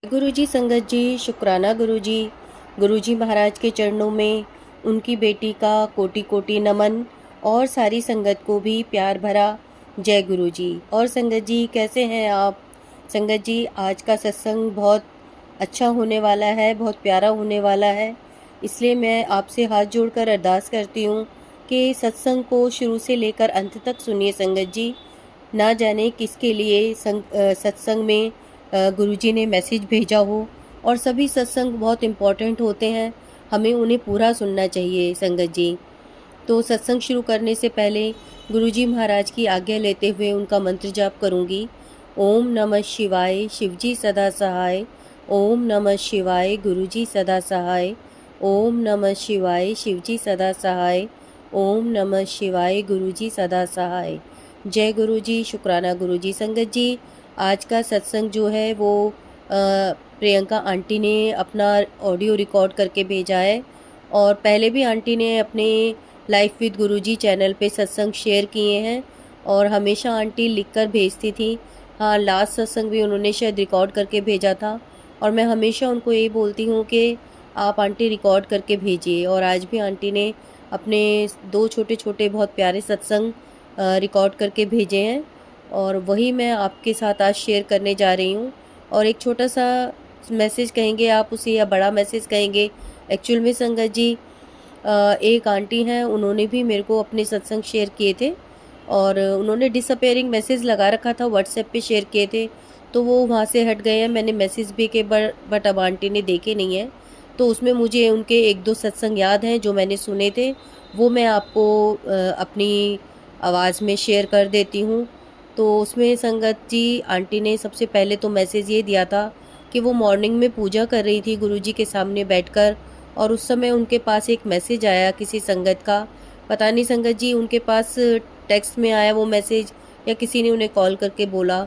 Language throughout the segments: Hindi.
गुरुजी संगत जी, शुक्राना गुरुजी। गुरुजी महाराज के चरणों में उनकी बेटी का कोटि कोटि नमन और सारी संगत को भी प्यार भरा जय गुरुजी। और संगत जी कैसे हैं आप? संगत जी, आज का सत्संग बहुत अच्छा होने वाला है, बहुत प्यारा होने वाला है। इसलिए मैं आपसे हाथ जोड़कर अरदास करती हूँ कि सत्संग को शुरू से लेकर अंत तक सुनिए संगत जी। ना जाने किसके लिए सत्संग में गुरुजी ने मैसेज भेजा हो। और सभी सत्संग बहुत इम्पोर्टेंट होते हैं, हमें उन्हें पूरा सुनना चाहिए संगत जी। तो सत्संग शुरू करने से पहले गुरुजी महाराज की आज्ञा लेते हुए उनका मंत्र जाप करूंगी। ओम नमः शिवाय, शिवजी सदा सहाय। ओम नमः शिवाय, गुरुजी सदा सहाय। ओम नमः शिवाय, शिवजी सदा सहाय। ओम नमः शिवाय, गुरुजी सदा सहाय। जय गुरुजी, शुक्राना गुरुजी। संगत जी, आज का सत्संग जो है वो प्रियंका आंटी ने अपना ऑडियो रिकॉर्ड करके भेजा है। और पहले भी आंटी ने अपने लाइफ विद गुरुजी चैनल पे सत्संग शेयर किए हैं और हमेशा आंटी लिखकर भेजती थी। हाँ, लास्ट सत्संग भी उन्होंने शायद रिकॉर्ड करके भेजा था और मैं हमेशा उनको यही बोलती हूँ कि आप आंटी रिकॉर्ड करके भेजिए। और आज भी आंटी ने अपने दो छोटे छोटे बहुत प्यारे सत्संग रिकॉर्ड करके भेजे हैं और वही मैं आपके साथ आज शेयर करने जा रही हूँ। और एक छोटा सा मैसेज कहेंगे आप उसे या बड़ा मैसेज कहेंगे, एक्चुअल में संगत जी एक आंटी हैं, उन्होंने भी मेरे को अपने सत्संग शेयर किए थे और उन्होंने डिसअपेयरिंग मैसेज लगा रखा था, व्हाट्सएप पे शेयर किए थे तो वो वहाँ से हट गए हैं। मैंने मैसेज भी किए बट अब आंटी ने देखे नहीं है। तो उसमें मुझे उनके एक दो सत्संग याद हैं जो मैंने सुने थे, वो मैं आपको अपनी आवाज़ में शेयर कर देती हूँ। तो उसमें संगत जी आंटी ने सबसे पहले तो मैसेज ये दिया था कि वो मॉर्निंग में पूजा कर रही थी गुरुजी के सामने बैठकर और उस समय उनके पास एक मैसेज आया किसी संगत का। पता नहीं संगत जी उनके पास टेक्स्ट में आया वो मैसेज या किसी ने उन्हें कॉल करके बोला।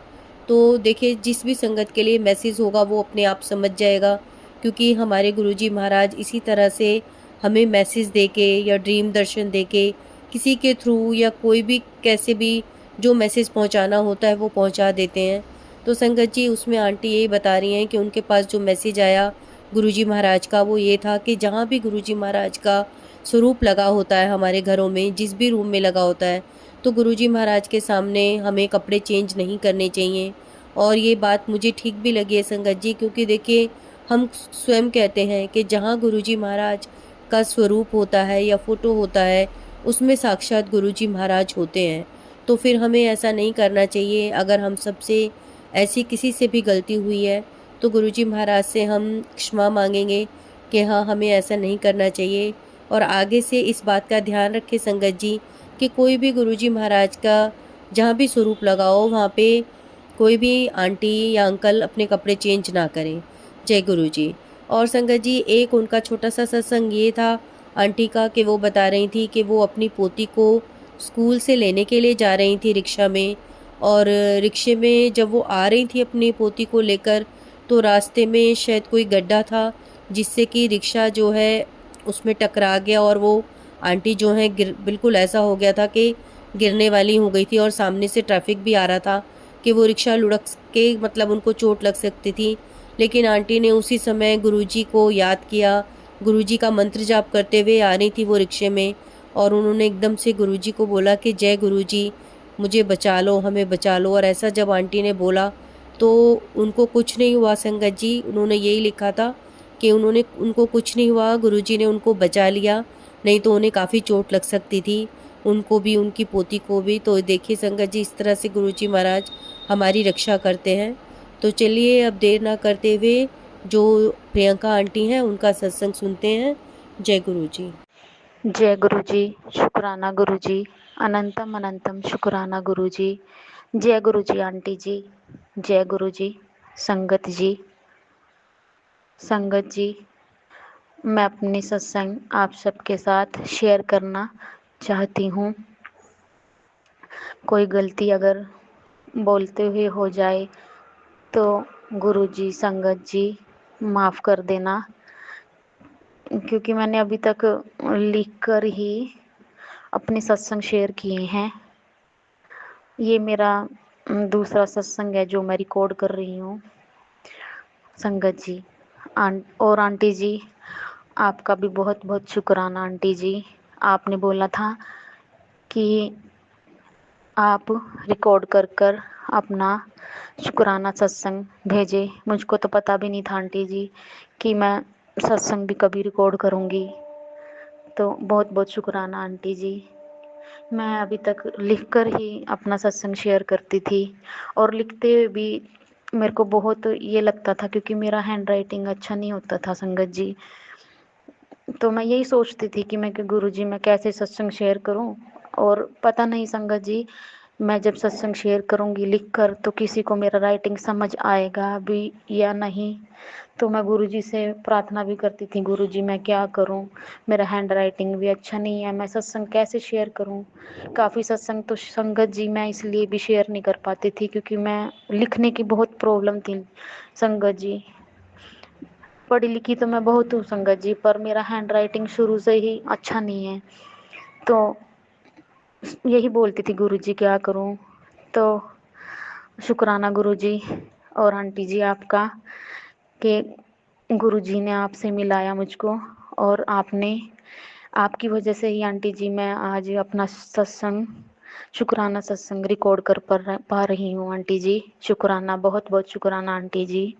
तो देखिए, जिस भी संगत के लिए मैसेज होगा वो अपने आप समझ जाएगा, क्योंकि हमारे गुरुजी महाराज इसी तरह से हमें मैसेज देके या ड्रीम दर्शन देके किसी के थ्रू या कोई भी कैसे भी जो मैसेज पहुंचाना होता है वो पहुंचा देते हैं। तो संगत जी उसमें आंटी यही बता रही हैं कि उनके पास जो मैसेज आया गुरुजी महाराज का वो ये था कि जहाँ भी गुरुजी महाराज का स्वरूप लगा होता है हमारे घरों में, जिस भी रूम में लगा होता है, तो गुरुजी महाराज के सामने हमें कपड़े चेंज नहीं करने चाहिए। और ये बात मुझे ठीक भी लगी है संगत जी, क्योंकि देखिए हम स्वयं कहते हैं कि जहाँ गुरुजी महाराज का स्वरूप होता है या फोटो होता है उसमें साक्षात गुरुजी महाराज होते हैं। तो फिर हमें ऐसा नहीं करना चाहिए। अगर हम सबसे ऐसी किसी से भी गलती हुई है तो गुरुजी महाराज से हम क्षमा मांगेंगे कि हाँ, हमें ऐसा नहीं करना चाहिए। और आगे से इस बात का ध्यान रखें संगत जी कि कोई भी गुरुजी महाराज का जहाँ भी स्वरूप लगाओ वहाँ पे कोई भी आंटी या अंकल अपने कपड़े चेंज ना करें। जय गुरुजी। और संगत जी एक उनका छोटा सा सत्संग ये था आंटी का कि वो बता रही थी कि वो अपनी पोती को स्कूल से लेने के लिए जा रही थी रिक्शा में। और रिक्शे में जब वो आ रही थी अपनी पोती को लेकर तो रास्ते में शायद कोई गड्ढा था जिससे कि रिक्शा जो है उसमें टकरा गया और वो आंटी जो है बिल्कुल ऐसा हो गया था कि गिरने वाली हो गई थी और सामने से ट्रैफिक भी आ रहा था कि वो रिक्शा लुढ़क के मतलब उनको चोट लग सकती थी। लेकिन आंटी ने उसी समय गुरुजी को याद किया, गुरुजी का मंत्र जाप करते हुए आ रही थी वो रिक्शे में और उन्होंने एकदम से गुरुजी को बोला कि जय गुरुजी, मुझे बचा लो, हमें बचा लो। और ऐसा जब आंटी ने बोला तो उनको कुछ नहीं हुआ संगत जी। उन्होंने यही लिखा था कि उनको कुछ नहीं हुआ, गुरुजी ने उनको बचा लिया, नहीं तो उन्हें काफ़ी चोट लग सकती थी, उनको भी उनकी पोती को भी। तो देखिए संगत जी, इस तरह से गुरुजी महाराज हमारी रक्षा करते हैं। तो चलिए अब देर ना करते हुए जो प्रियंका आंटी हैं उनका सत्संग सुनते हैं। जय गुरुजी। जय गुरुजी, शुक्राना गुरुजी, अनंतम अनंतम शुक्राना गुरुजी। जय गुरुजी आंटी जी, जय गुरुजी। संगत जी, मैं अपनी सत्संग आप सबके साथ शेयर करना चाहती हूँ। कोई गलती अगर बोलते हुए हो जाए तो गुरुजी, संगत जी माफ़ कर देना, क्योंकि मैंने अभी तक लिखकर ही अपने सत्संग शेयर किए हैं। ये मेरा दूसरा सत्संग है जो मैं रिकॉर्ड कर रही हूँ। संगत जी। और आंटी जी, आपका भी बहुत बहुत शुक्राना आंटी जी। आपने बोला था कि आप रिकॉर्ड कर कर अपना शुक्राना सत्संग भेजे। मुझको तो पता भी नहीं था आंटी जी कि मैं सत्संग भी कभी रिकॉर्ड करूँगी। तो बहुत बहुत शुक्राना आंटी जी। मैं अभी तक लिख कर ही अपना सत्संग शेयर करती थी, और लिखते हुए भी मेरे को बहुत ये लगता था, क्योंकि मेरा हैंड राइटिंग अच्छा नहीं होता था संगत जी। तो मैं यही सोचती थी कि मैं, कि गुरु जी मैं कैसे सत्संग शेयर करूं। और पता नहीं संगत जी, मैं जब सत्संग शेयर करूंगी लिख कर, तो किसी को मेरा राइटिंग समझ आएगा भी या नहीं। तो मैं गुरु जी से प्रार्थना भी करती थी, गुरु जी मैं क्या करूं, मेरा हैंड राइटिंग भी अच्छा नहीं है, मैं सत्संग कैसे शेयर करूं। काफ़ी सत्संग तो संगत जी मैं इसलिए भी शेयर नहीं कर पाती थी क्योंकि मैं लिखने की बहुत प्रॉब्लम थी संगत जी। पढ़ी लिखी तो मैं बहुत हूँ संगत जी, पर मेरा हैंड राइटिंग शुरू से ही अच्छा नहीं है। तो यही बोलती थी, गुरु जी क्या करूँ। तो शुक्राना गुरु जी और आंटी जी आपका, कि गुरु जी ने आपसे मिलाया मुझको, और आपकी वजह से ही आंटी जी मैं आज अपना सत्संग, शुक्राना सत्संग रिकॉर्ड कर पा रही हूँ आंटी जी। शुक्राना, बहुत बहुत शुक्राना आंटी जी,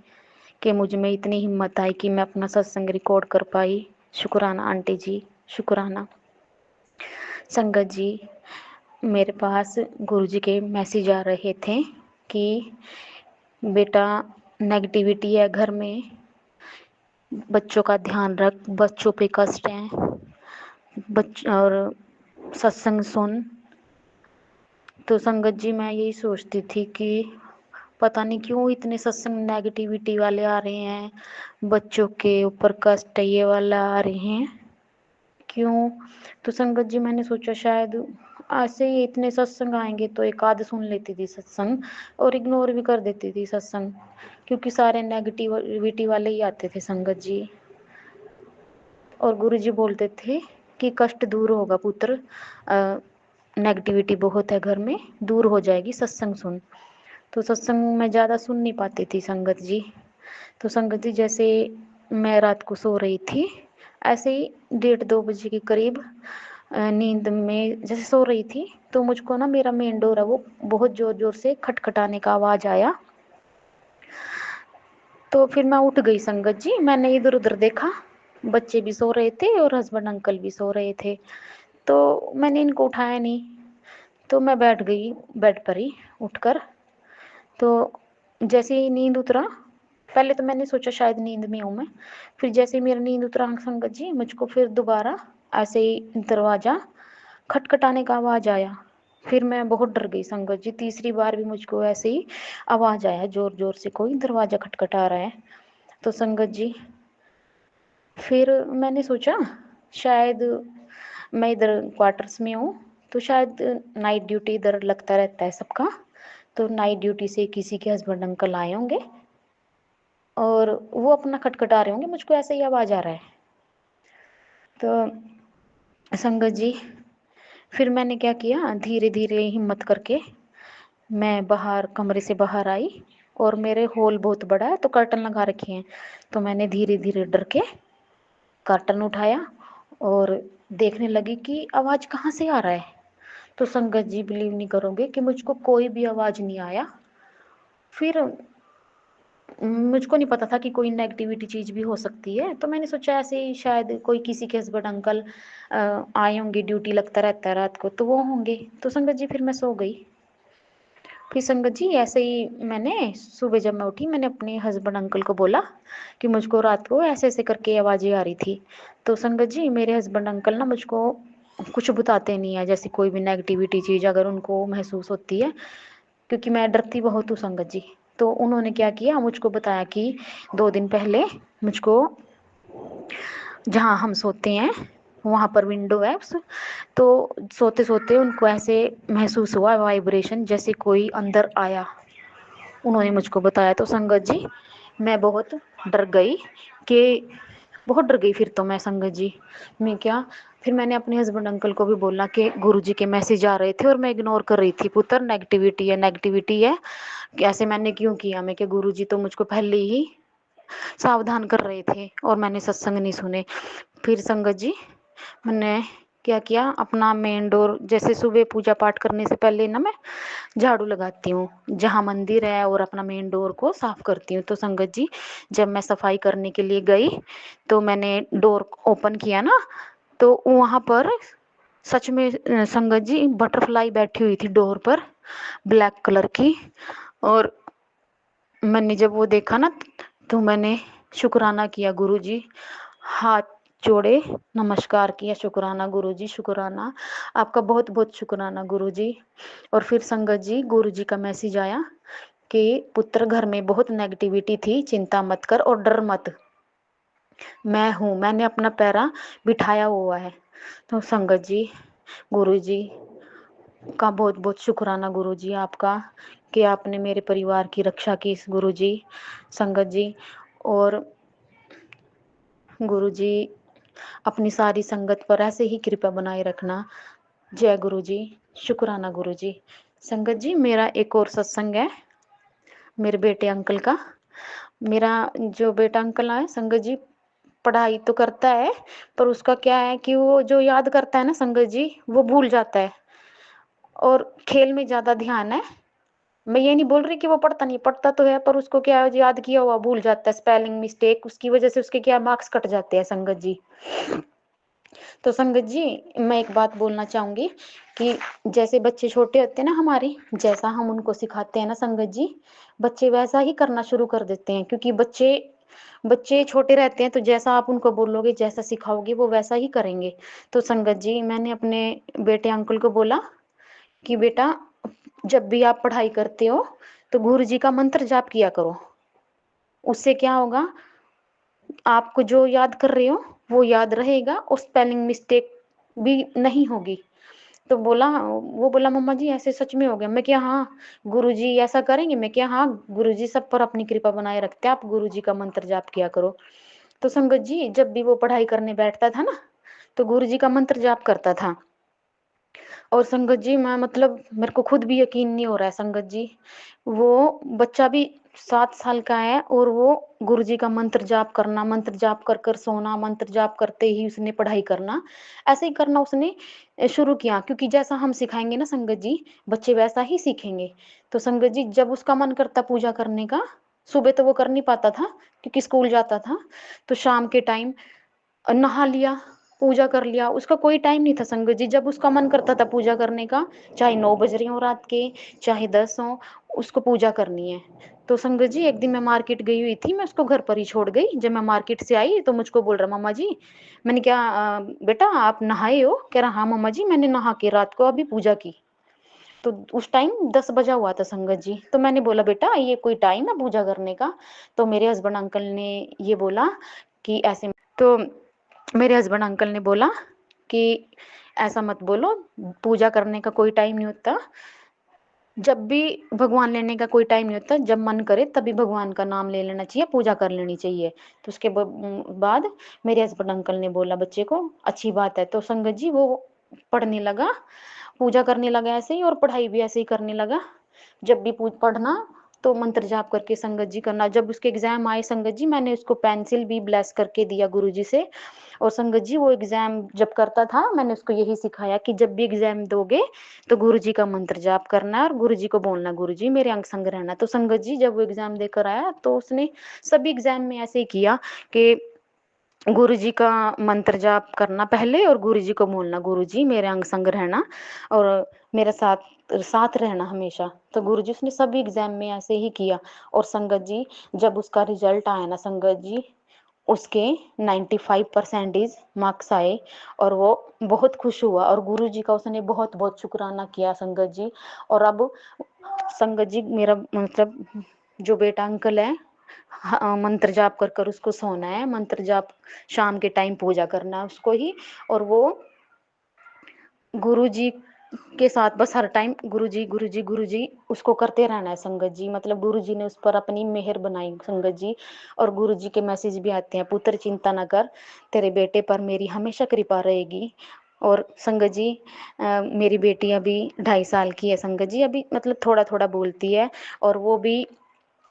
कि मुझ में इतनी हिम्मत आई कि मैं अपना सत्संग रिकॉर्ड कर पाई। शुक्राना आंटी जी, शुक्राना। संगत जी, मेरे पास गुरुजी के मैसेज आ रहे थे कि बेटा नेगेटिविटी है घर में, बच्चों का ध्यान रख, बच्चों पे कष्ट है, और सत्संग सुन। तो संगत जी मैं यही सोचती थी कि पता नहीं क्यों इतने सत्संग नेगेटिविटी वाले आ रहे हैं, बच्चों के ऊपर कष्ट ये वाला आ रहे हैं, क्यों। तो संगत जी मैंने सोचा शायद ऐसे ही इतने सत्संग आएंगे तो एक आध सुन लेती थी सत्संग, और इग्नोर भी कर देती थी सत्संग, क्योंकि सारे नेगेटिविटी वाले ही आते थे संगत जी। और गुरु जी बोलते थे कि कष्ट दूर होगा पुत्र, नेगेटिविटी बहुत है घर में, दूर हो जाएगी, सत्संग सुन। तो सत्संग मैं ज़्यादा सुन नहीं पाती थी संगत जी। तो संगत जी जैसे मैं रात को सो रही थी, ऐसे ही 1:30-2 बजे के करीब नींद में जैसे सो रही थी, तो मुझको ना मेरा मेन डोर है वो बहुत ज़ोर ज़ोर से खटखटाने का आवाज़ आया। तो फिर मैं उठ गई संगत जी, मैंने इधर उधर देखा, बच्चे भी सो रहे थे और हस्बैंड अंकल भी सो रहे थे, तो मैंने इनको उठाया नहीं। तो मैं बैठ गई बेड पर ही उठकर। तो जैसे ही नींद उतरा, पहले तो मैंने सोचा शायद नींद में हूँ मैं, फिर जैसे ही मेरा नींद उतरा संगत जी, मुझको फिर दोबारा ऐसे ही दरवाज़ा खटखटाने का आवाज़ आया। फिर मैं बहुत डर गई संगत जी, तीसरी बार भी मुझको ऐसे ही आवाज़ आया, ज़ोर ज़ोर से कोई दरवाज़ा खटखटा रहा है। तो संगत जी फिर मैंने सोचा शायद मैं इधर क्वार्टर्स में हूँ, तो शायद नाइट ड्यूटी इधर लगता रहता है सबका, तो नाइट ड्यूटी से किसी के हस्बैंड अंकल आए होंगे और वो अपना खटखटा रहे होंगे, मुझको ऐसे ही आवाज़ आ रहा है। तो संगत जी फिर मैंने क्या किया, धीरे धीरे हिम्मत करके मैं बाहर कमरे से बाहर आई, और मेरे हॉल बहुत बड़ा है तो कर्टन लगा रखे हैं, तो मैंने धीरे धीरे डर के कर्टन उठाया और देखने लगी कि आवाज़ कहाँ से आ रहा है। तो संगत जी बिलीव नहीं करोगे कि मुझको कोई भी आवाज़ नहीं आया। फिर मुझको नहीं पता था कि कोई नेगेटिविटी चीज़ भी हो सकती है, तो मैंने सोचा ऐसे ही शायद कोई किसी के हस्बैंड अंकल आए होंगे, ड्यूटी लगता रहता है रात को, तो वो होंगे। तो संगत जी फिर मैं सो गई। फिर संगत जी ऐसे ही मैंने सुबह जब मैं उठी, मैंने अपने हस्बैंड अंकल को बोला कि मुझको रात को ऐसे ऐसे करके आवाज़ें आ रही थी। तो संगत जी मेरे हस्बैंड अंकल ना मुझको कुछ बताते नहीं है, जैसे कोई भी नेगेटिविटी चीज़ अगर उनको महसूस होती है, क्योंकि मैं डरती बहुत हूँ संगत जी। तो उन्होंने क्या किया, मुझको बताया कि 2 दिन पहले मुझको जहाँ हम सोते हैं वहाँ पर विंडो है तो सोते सोते उनको ऐसे महसूस हुआ वाइब्रेशन, जैसे कोई अंदर आया, उन्होंने मुझको बताया। तो संगत जी मैं बहुत डर गई, कि बहुत डर गई। फिर तो मैं संगत जी मैं क्या, फिर मैंने अपने हस्बैंड अंकल को भी बोला कि गुरुजी के मैसेज आ रहे थे और मैं इग्नोर कर रही थी, पुत्र नेगेटिविटी है नेगेटिविटी है, कि ऐसे मैंने क्यों किया। मैं कि गुरुजी तो मुझको पहले ही सावधान कर रहे थे और मैंने सत्संग नहीं सुने। फिर संगत जी मैंने क्या किया, अपना मेन डोर, जैसे सुबह पूजा पाठ करने से पहले ना मैं झाड़ू लगाती हूँ जहाँ मंदिर है और अपना मेन डोर को साफ करती हूँ। तो संगत जी जब मैं सफाई करने के लिए गई तो मैंने डोर ओपन किया ना, तो वहाँ पर सच में संगत जी बटरफ्लाई बैठी हुई थी डोर पर, ब्लैक कलर की। और मैंने जब वो देखा ना तो मैंने शुक्राना किया गुरुजी, हाथ जोड़े नमस्कार किया, शुक्राना गुरुजी, शुक्राना, आपका बहुत बहुत शुक्राना गुरुजी। और फिर संगत जी गुरुजी का मैसेज आया कि पुत्र घर में बहुत नेगेटिविटी थी, चिंता मत कर और डर मत, मैं हूँ, मैंने अपना पैरा बिठाया हुआ है। तो संगत जी गुरुजी का बहुत बहुत शुक्राना गुरुजी आपका कि आपने मेरे परिवार की रक्षा की गुरुजी। संगत जी और गुरुजी अपनी सारी संगत पर ऐसे ही कृपा बनाए रखना। जय गुरुजी, शुक्राना गुरुजी। संगत जी मेरा एक और सत्संग है मेरे बेटे अंकल का। मेरा जो बेटा अंकल है संगत जी पढ़ाई तो करता है, पर उसका क्या है कि वो जो याद करता है ना संगत जी वो भूल जाता है, और खेल में ज्यादा ध्यान है। मैं ये नहीं बोल रही कि वो पढ़ता नहीं, पढ़ता तो है, पर उसको क्या है, याद किया हुआ भूल जाता है, स्पेलिंग मिस्टेक, उसकी वजह से उसके क्या मार्क्स कट जाते हैं संगत जी। तो संगत जी मैं एक बात बोलना चाहूंगी कि जैसे बच्चे छोटे होते हैं ना हमारे, जैसा हम उनको सिखाते हैं ना संगत जी, बच्चे वैसा ही करना शुरू कर देते हैं, क्योंकि बच्चे बच्चे छोटे रहते हैं तो जैसा आप उनको बोलोगे, जैसा सिखाओगे वो वैसा ही करेंगे। तो संगत जी मैंने अपने बेटे अंकल को बोला कि बेटा जब भी आप पढ़ाई करते हो तो गुरु जी का मंत्र जाप किया करो, उससे क्या होगा, आपको जो याद कर रहे हो वो याद रहेगा और स्पेलिंग मिस्टेक भी नहीं होगी। तो बोला, वो बोला मम्मा जी ऐसे सच में हो गया। मैं क्या हाँ गुरुजी ऐसा करेंगे, मैं क्या हाँ गुरुजी सब पर अपनी कृपा बनाए रखते हैं, आप गुरुजी का मंत्र जाप किया करो। तो संगत जी जब भी वो पढ़ाई करने बैठता था ना तो गुरुजी का मंत्र जाप करता था। और संगत जी मैं मतलब मेरे को खुद भी यकीन नहीं हो रहा है संगत जी, वो बच्चा भी 7 साल का है और वो गुरुजी का मंत्र जाप करना, मंत्र जाप कर कर सोना, मंत्र जाप करते ही उसने पढ़ाई करना, ऐसे ही करना उसने शुरू किया, क्योंकि जैसा हम सिखाएंगे ना संगत जी बच्चे वैसा ही सीखेंगे। तो संगत जी जब उसका मन करता पूजा करने का, सुबह तो वो कर नहीं पाता था क्योंकि स्कूल जाता था, तो शाम के टाइम नहा लिया, पूजा कर लिया, उसका कोई टाइम नहीं था संगत जी, जब उसका मन करता था पूजा करने का, चाहे 9 बज रहे हो रात के, चाहे 10 हो, उसको पूजा करनी है। तो संगत जी एक दिन मैं मार्केट गई हुई थी, मैं उसको घर पर ही छोड़ गई, जब मैं मार्केट से आई तो मुझको बोल रहा मम्मा जी, मैंने क्या बेटा आप नहाए हो, कह रहा हाँ मम्मा जी मैंने नहा के रात को अभी पूजा की। तो उस टाइम 10 बजा हुआ था संगत जी, तो मैंने बोला बेटा ये कोई टाइम है पूजा करने का। तो मेरे हस्बैंड अंकल ने ये बोला कि ऐसे, तो मेरे हस्बैंड अंकल ने बोला कि ऐसा मत बोलो, पूजा करने का कोई टाइम नहीं होता, जब भी भगवान लेने का कोई टाइम नहीं होता, जब मन करे तभी भगवान का नाम ले लेना चाहिए, पूजा कर लेनी चाहिए। तो उसके बाद मेरे हस्बैंड अंकल ने बोला बच्चे को अच्छी बात है, तो संगत जी वो पढ़ने लगा, पूजा करने लगा ऐसे ही, और पढ़ाई भी ऐसे ही करने लगा। जब भी पढ़ना तो मंत्र जाप करके संगत जी करना। जब उसके एग्जाम आए संगत जी मैंने उसको पेंसिल भी ब्लेस करके दिया गुरुजी से। और संगत जी वो एग्जाम जब करता था मैंने उसको यही सिखाया कि जब भी एग्जाम दोगे तो गुरुजी का मंत्र जाप करना है और गुरुजी को बोलना गुरुजी मेरे अंग संग रहना। तो संगत जी जब वो एग्जाम देकर आया तो उसने सभी एग्जाम में ऐसे ही किया कि गुरुजी का मंत्र जाप करना पहले और गुरुजी को बोलना गुरुजी मेरे अंग संग रहना और मेरे साथ साथ रहना हमेशा। तो गुरुजी उसने सभी एग्जाम में ऐसे ही किया। और संगत जी जब उसका रिजल्ट आया ना संगत जी, उसके 95% मार्क्स आए और वो बहुत खुश हुआ और गुरुजी का उसने बहुत बहुत शुक्राना किया संगत जी। और अब संगत जी मेरा मतलब जो बेटा अंकल है, मंत्र जाप कर कर उसको सोना है, मंत्र जाप शाम के टाइम पूजा करना है उसको ही। और वो गुरुजी के साथ बस हर टाइम गुरुजी गुरुजी गुरुजी उसको करते रहना है संगत जी, मतलब गुरुजी ने उस पर अपनी मेहर बनाई संगत जी। और गुरुजी के मैसेज भी आते हैं, पुत्र चिंता न कर, तेरे बेटे पर मेरी हमेशा कृपा रहेगी। और संगत जी मेरी बेटी अभी 2.5 साल की है संगत जी, अभी मतलब थोड़ा थोड़ा बोलती है और वो भी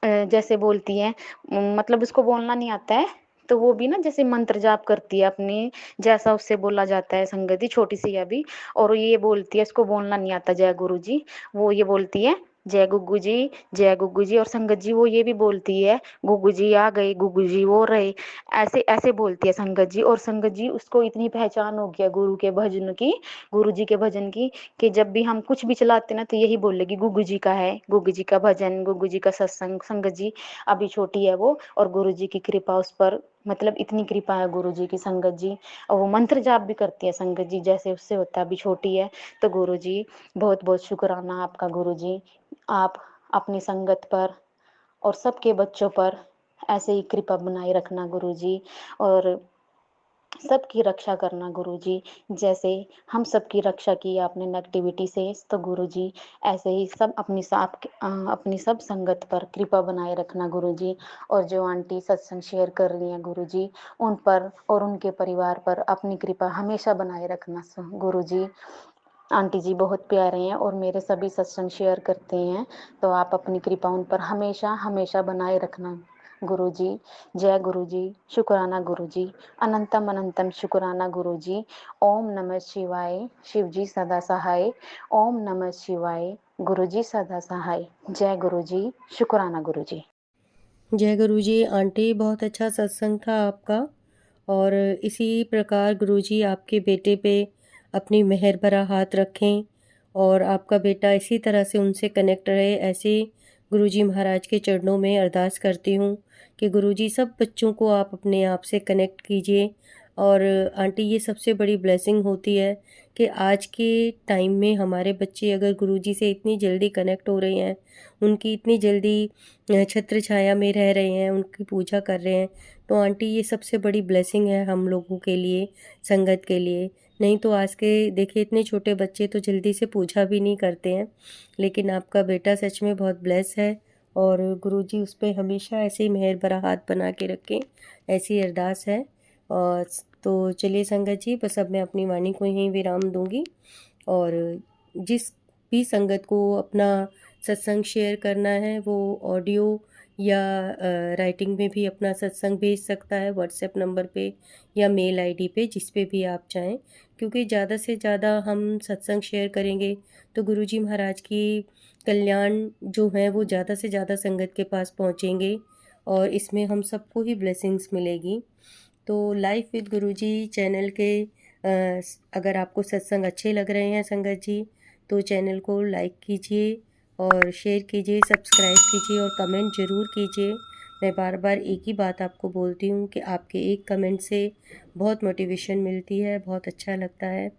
जैसे बोलती है, मतलब उसको बोलना नहीं आता है, तो वो भी ना जैसे मंत्र जाप करती है अपने, जैसा उससे बोला जाता है, संगति छोटी सी है अभी। और ये बोलती है, इसको बोलना नहीं आता जय गुरु जी, वो ये बोलती है जय गुग्गू जी, जय गुग्गू जी। और संगत जी वो ये भी बोलती है, गुग्गू जी आ गए, गुग्गू जी वो रहे, ऐसे ऐसे बोलती है संगत जी। और संगत जी उसको इतनी पहचान हो गया गुरु के भजन की, गुरु जी के भजन की, कि जब भी हम कुछ भी चलाते ना तो यही बोलेगी गुग्गू जी का है, गुग्गू जी का भजन, गुग्गू जी का सत्संग। संगत जी अभी छोटी है वो, और गुरु जी की कृपा उस पर, मतलब इतनी कृपा है गुरु जी की संगत जी। और वो मंत्र जाप भी करती है संगत जी, जैसे उससे होता है, अभी छोटी है। तो गुरु जी बहुत बहुत शुक्राना आपका गुरु जी, आप अपनी संगत पर और सबके बच्चों पर ऐसे ही कृपा बनाए रखना गुरु जी, और सबकी रक्षा करना गुरु जी। जैसे हम सबकी रक्षा की आपने नेगेटिविटी से, तो गुरु जी ऐसे ही सब अपनी सब संगत पर कृपा बनाए रखना गुरु जी। और जो आंटी सत्संग शेयर कर रही हैं गुरु जी, उन पर और उनके परिवार पर अपनी कृपा हमेशा बनाए रखना गुरु जी। आंटी जी बहुत प्यारे हैं और मेरे सभी सत्संग शेयर करते हैं, तो आप अपनी कृपा उन पर हमेशा हमेशा बनाए रखना गुरु जी। जय गुरु जी, शुक्राना गुरु जी, अनंतम अनंतम शुक्राना गुरु जी। ओम नमः शिवाय, शिव जी सदा सहाय। ओम नमः शिवाय, गुरु जी सदा सहाय। जय गुरु जी, शुक्राना गुरु जी। जय गुरु जी। आंटी, बहुत अच्छा सत्संग था आपका, और इसी प्रकार गुरु जी आपके बेटे पे अपनी मेहर भरा हाथ रखें और आपका बेटा इसी तरह से उनसे कनेक्ट रहे। ऐसे गुरु जी महाराज के चरणों में अरदास करती हूँ कि गुरु जी सब बच्चों को आप अपने आप से कनेक्ट कीजिए। और आंटी, ये सबसे बड़ी ब्लेसिंग होती है कि आज के टाइम में हमारे बच्चे अगर गुरु जी से इतनी जल्दी कनेक्ट हो रहे हैं, उनकी इतनी जल्दी छत्र छाया में रह रहे हैं, उनकी पूजा कर रहे हैं, तो आंटी ये सबसे बड़ी ब्लेसिंग है हम लोगों के लिए, संगत के लिए। नहीं तो आज के देखिए इतने छोटे बच्चे तो जल्दी से पूजा भी नहीं करते हैं, लेकिन आपका बेटा सच में बहुत ब्लेस है, और गुरुजी उस पे हमेशा ऐसे ही मेहर भरा हाथ बना के रखें, ऐसी अरदास है। और तो चलिए संगत जी, बस अब मैं अपनी वाणी को यहीं विराम दूंगी, और जिस भी संगत को अपना सत्संग शेयर करना है वो ऑडियो या राइटिंग में भी अपना सत्संग भेज सकता है व्हाट्सएप नंबर पे या मेल आईडी पे, जिस पे भी आप चाहें, क्योंकि ज़्यादा से ज़्यादा हम सत्संग शेयर करेंगे तो गुरुजी महाराज की कल्याण जो है वो ज़्यादा से ज़्यादा संगत के पास पहुँचेंगे, और इसमें हम सबको ही ब्लेसिंग्स मिलेगी। तो लाइफ विद गुरुजी चैनल के अगर आपको सत्संग अच्छे लग रहे हैं संगत जी, तो चैनल को लाइक कीजिए और शेयर कीजिए, सब्सक्राइब कीजिए और कमेंट ज़रूर कीजिए। मैं बार बार एक ही बात आपको बोलती हूँ कि आपके एक कमेंट से बहुत मोटिवेशन मिलती है, बहुत अच्छा लगता है।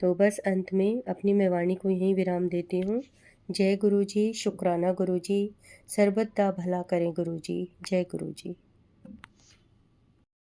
तो बस अंत में अपनी मैं वाणी को यहीं विराम देती हूँ। जय गुरु जी, शुक्राना गुरु जी, सर्वदा भला करें गुरु जी। जय गुरु जी।